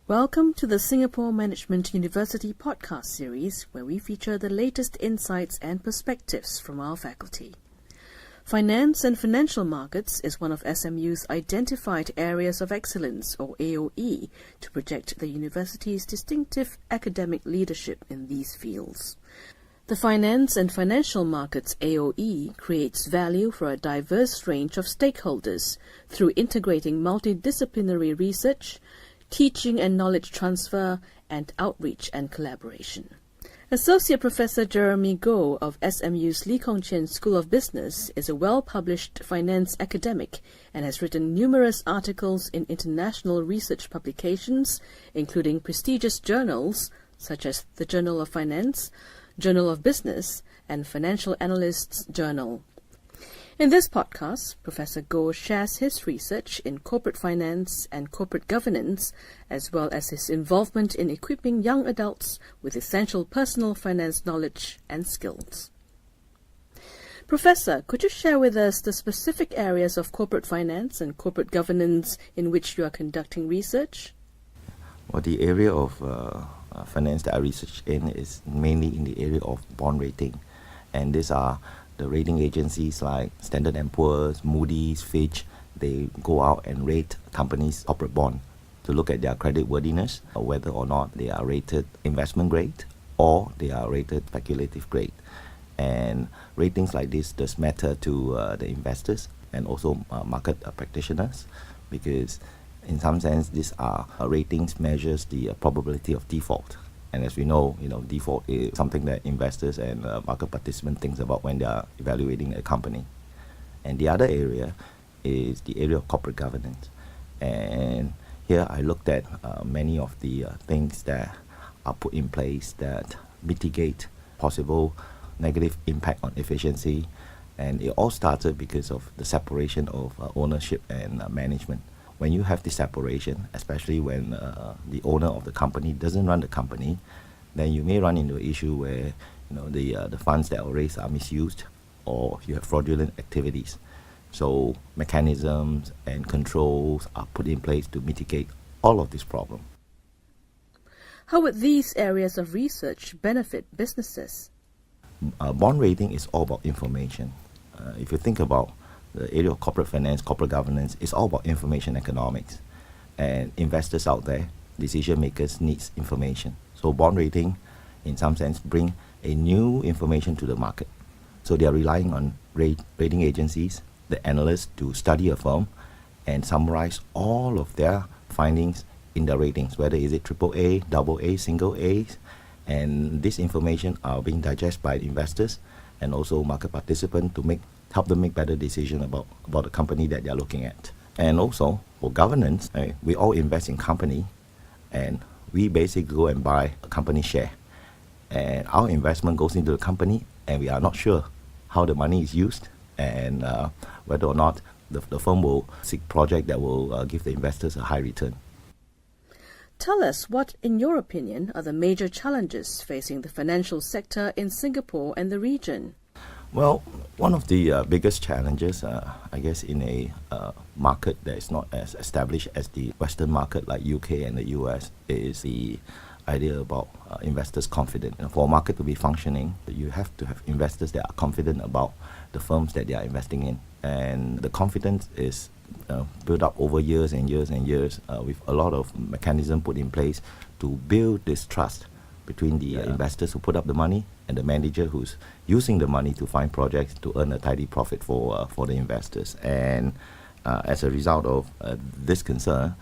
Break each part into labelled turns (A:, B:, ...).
A: Welcome to the Singapore Management University podcast series, where we feature the latest insights and perspectives from our faculty. Finance and financial markets is one of SMU's identified areas of excellence, or AOE, to project the university's distinctive academic leadership in these fields. The Finance and Financial Markets AOE creates value for a diverse range of stakeholders through integrating multidisciplinary research, teaching and knowledge transfer, and outreach and collaboration. Associate Professor Jeremy Goh of SMU's Lee Kong Chian School of Business is a well-published finance academic and has written numerous articles in international research publications, including prestigious journals such as the Journal of Finance, Journal of Business, and Financial Analysts Journal. In this podcast, Professor Goh shares his research in corporate finance and corporate governance, as well as his involvement in equipping young adults with essential personal finance knowledge and skills. Professor, could you share with us the specific areas of corporate finance and corporate governance in which you are conducting research?
B: Well, the area of finance that I research in is mainly in the area of bond rating, and these are the rating agencies like Standard & Poor's, Moody's, Fitch. They go out and rate companies' corporate bond to look at their credit worthiness, whether or not they are rated investment grade or they are rated speculative grade. And ratings like this does matter to the investors and also market practitioners, because in some sense these are ratings measures the probability of default. And as we know, default is something that investors and market participants think about when they are evaluating a company. And the other area is the area of corporate governance. And here I looked at many of the things that are put in place that mitigate possible negative impact on efficiency. And it all started because of the separation of ownership and management. When you have this separation, especially when the owner of the company doesn't run the company, then you may run into an issue where the funds that are raised are misused, or you have fraudulent activities. So mechanisms and controls are put in place to mitigate all of this problem.
A: How would these areas of research benefit businesses?
B: Bond rating is all about information. If you think about the area of corporate finance, corporate governance, is all about information economics. And investors out there, decision makers, needs information. So bond rating, in some sense, bring a new information to the market. So they are relying on rating agencies, the analysts, to study a firm and summarize all of their findings in the ratings, whether is it AAA, AA, single A's. And this information are being digested by investors and also market participants to help them make better decisions about the company that they're looking at. And also, for governance, we all invest in company, and we basically go and buy a company share. And our investment goes into the company, and we are not sure how the money is used and whether or not the firm will seek project that will give the investors a high return.
A: Tell us what, in your opinion, are the major challenges facing the financial sector in Singapore and the region?
B: Well, one of the biggest challenges, I guess, in a market that is not as established as the Western market like UK and the US, is the idea about investors' confidence. And for a market to be functioning, you have to have investors that are confident about the firms that they are investing in. And the confidence is built up over years and years and years with a lot of mechanism put in place to build this trust between the investors who put up the money and the manager who's using the money to find projects to earn a tidy profit for the investors. And as a result of this concern,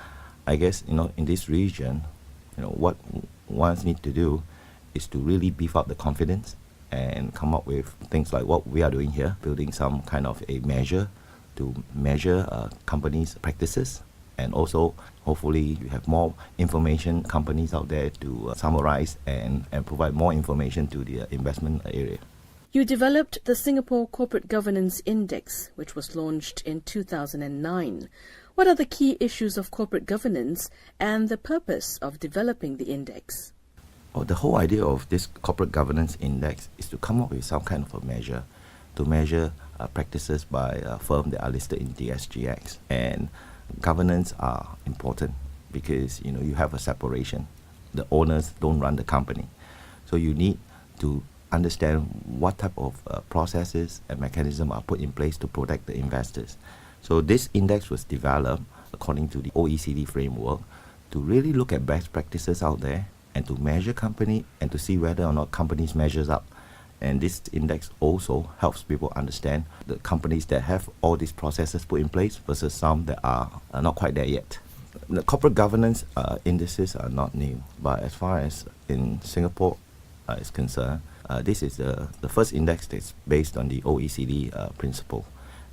B: I guess in this region, what one needs to do is to really beef up the confidence and come up with things like what we are doing here, building some kind of a measure to measure companies' practices. And also, hopefully, you have more information companies out there to summarize and provide more information to the investment area.
A: You developed the Singapore Corporate Governance Index, which was launched in 2009. What are the key issues of corporate governance and the purpose of developing the index?
B: The whole idea of this Corporate Governance Index is to come up with some kind of a measure to measure practices by firms that are listed in the SGX. And governance are important because you have a separation. The owners don't run the company, so you need to understand what type of processes and mechanisms are put in place to protect the investors. So this index was developed according to the OECD framework to really look at best practices out there and to measure company and to see whether or not companies measures up. And this index also helps people understand the companies that have all these processes put in place versus some that are not quite there yet. The corporate governance indices are not new, but as far as in Singapore is concerned, this is the first index that's based on the OECD principle.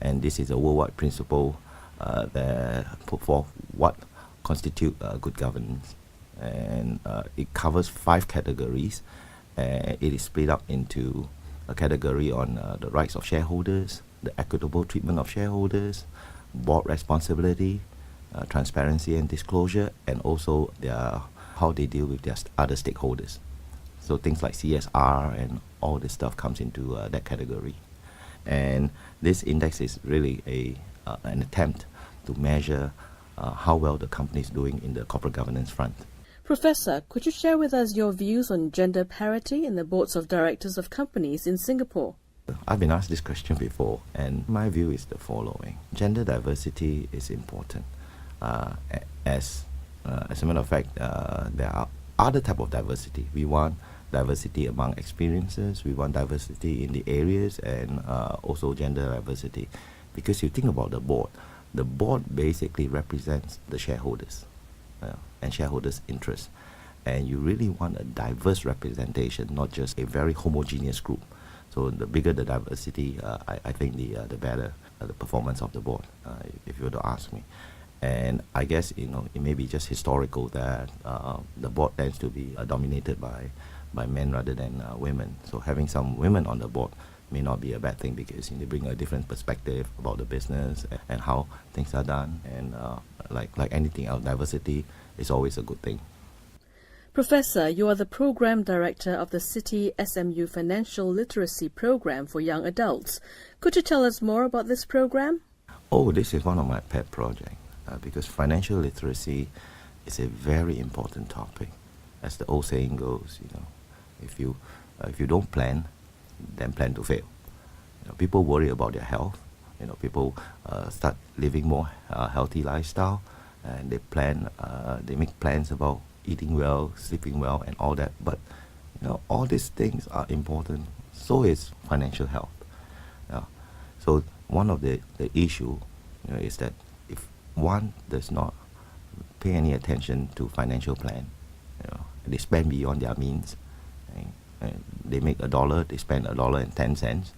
B: And this is a worldwide principle that put forth what constitute good governance. And it covers 5 categories. It is split up into a category on the rights of shareholders, the equitable treatment of shareholders, board responsibility, transparency and disclosure, and also how they deal with their other stakeholders. So things like CSR and all this stuff comes into that category. And this index is really an attempt to measure how well the company is doing in the corporate governance front.
A: Professor, could you share with us your views on gender parity in the boards of directors of companies in Singapore?
B: I've been asked this question before, and my view is the following. Gender diversity is important. As a matter of fact, there are other type of diversity. We want diversity among experiences, we want diversity in the areas, and also gender diversity. Because you think about the board basically represents the shareholders and shareholders' interests. And you really want a diverse representation, not just a very homogeneous group. So the bigger the diversity, I think the better the performance of the board, if you were to ask me. And I guess it may be just historical that the board tends to be dominated by men rather than women. So having some women on the board may not be a bad thing, because they bring a different perspective about the business and how things are done. And like anything else, diversity is always a good thing.
A: Professor, you are the Program Director of the City SMU Financial Literacy Program for Young Adults. Could you tell us more about this program?
B: Oh, this is one of my pet projects, because financial literacy is a very important topic. As the old saying goes, if you don't plan, then plan to fail. People worry about their health. People start living more healthy lifestyle, and they make plans about eating well, sleeping well, and all that. But all these things are important. So is financial health. So one of the issue is that if one does not pay any attention to financial plan, they spend beyond their means. And they make $1, they spend $1.10.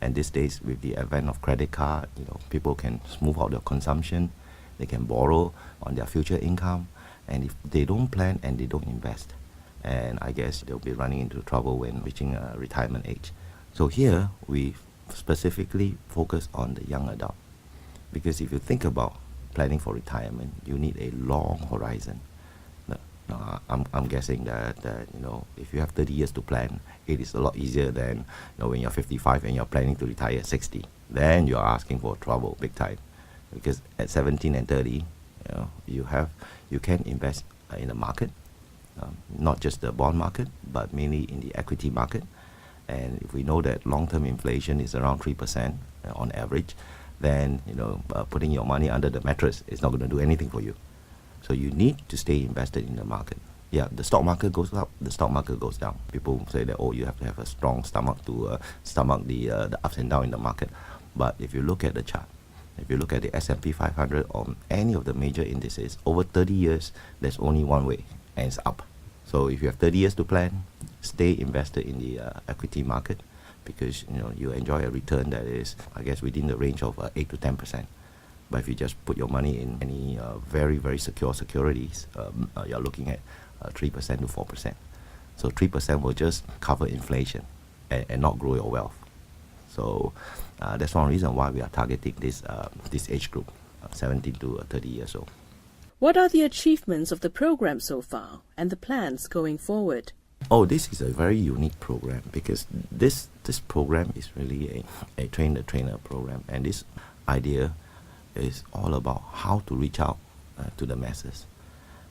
B: And these days, with the advent of credit card, people can smooth out their consumption. They can borrow on their future income. And if they don't plan and they don't invest, and I guess they'll be running into trouble when reaching retirement age. So here, we specifically focus on the young adult. Because if you think about planning for retirement, you need a long horizon. I'm guessing that if you have 30 years to plan, it is a lot easier than when you're 55 and you're planning to retire at 60. Then you're asking for trouble big time, because at 17 and 30, you can invest in the market, not just the bond market, but mainly in the equity market. And if we know that long-term inflation is around 3% on average, then putting your money under the mattress is not going to do anything for you. So you need to stay invested in the market. Yeah, the stock market goes up, the stock market goes down. People say that, you have to have a strong stomach to stomach the ups and downs in the market. But if you look at the chart, if you look at the S&P 500 or any of the major indices, over 30 years, there's only one way, and it's up. So if you have 30 years to plan, stay invested in the equity market, because you enjoy a return that is, I guess, within the range of 8 to 10%. But if you just put your money in any very, very secure securities, you're looking at 3% to 4%. So 3% will just cover inflation and not grow your wealth. So that's one reason why we are targeting this age group, 17 to 30 years old.
A: What are the achievements of the program so far and the plans going forward?
B: Oh, this is a very unique program, because this program is really a train-the-trainer program. And this idea is all about how to reach out to the masses.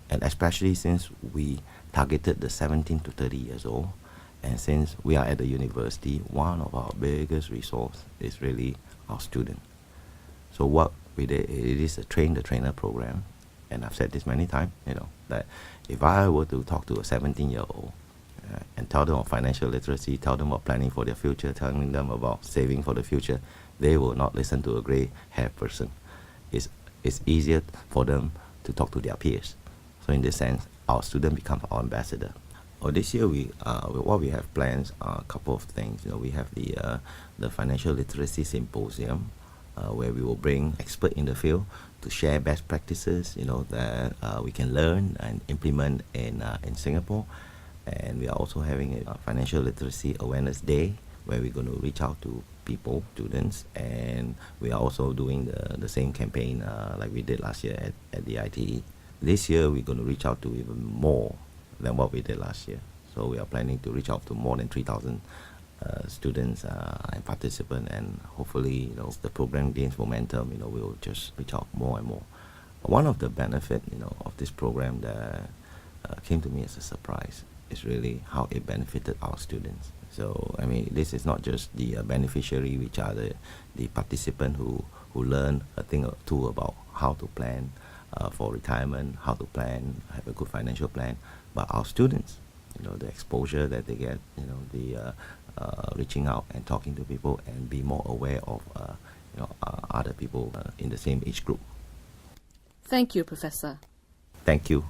B: And especially since we targeted the 17 to 30 years old, and since we are at the university, one of our biggest resource is really our student. So what we did, it is a train the trainer program, and I've said this many times, that if I were to talk to a 17-year-old and tell them about financial literacy, tell them about planning for their future, telling them about saving for the future, they will not listen to a gray-haired person. It's easier for them to talk to their peers. So in this sense, our student becomes our ambassador. This year, what we have plans are a couple of things. We have the financial literacy symposium, where we will bring experts in the field to share best practices, that we can learn and implement in Singapore. And we are also having a financial literacy awareness day, where we're going to reach out to people, students, and we are also doing the same campaign like we did last year at the ITE. This year, we're going to reach out to even more than what we did last year. So we are planning to reach out to more than 3,000 students and participants, and hopefully, the program gains momentum, we'll just reach out more and more. One of the benefits, of this program that came to me as a surprise is really how it benefited our students. So, this is not just the beneficiary, which are the participant who learn a thing or two about how to plan for retirement, how to plan, have a good financial plan, but our students, the exposure that they get, the reaching out and talking to people and be more aware of, other people in the same age group.
A: Thank you, Professor.
B: Thank you.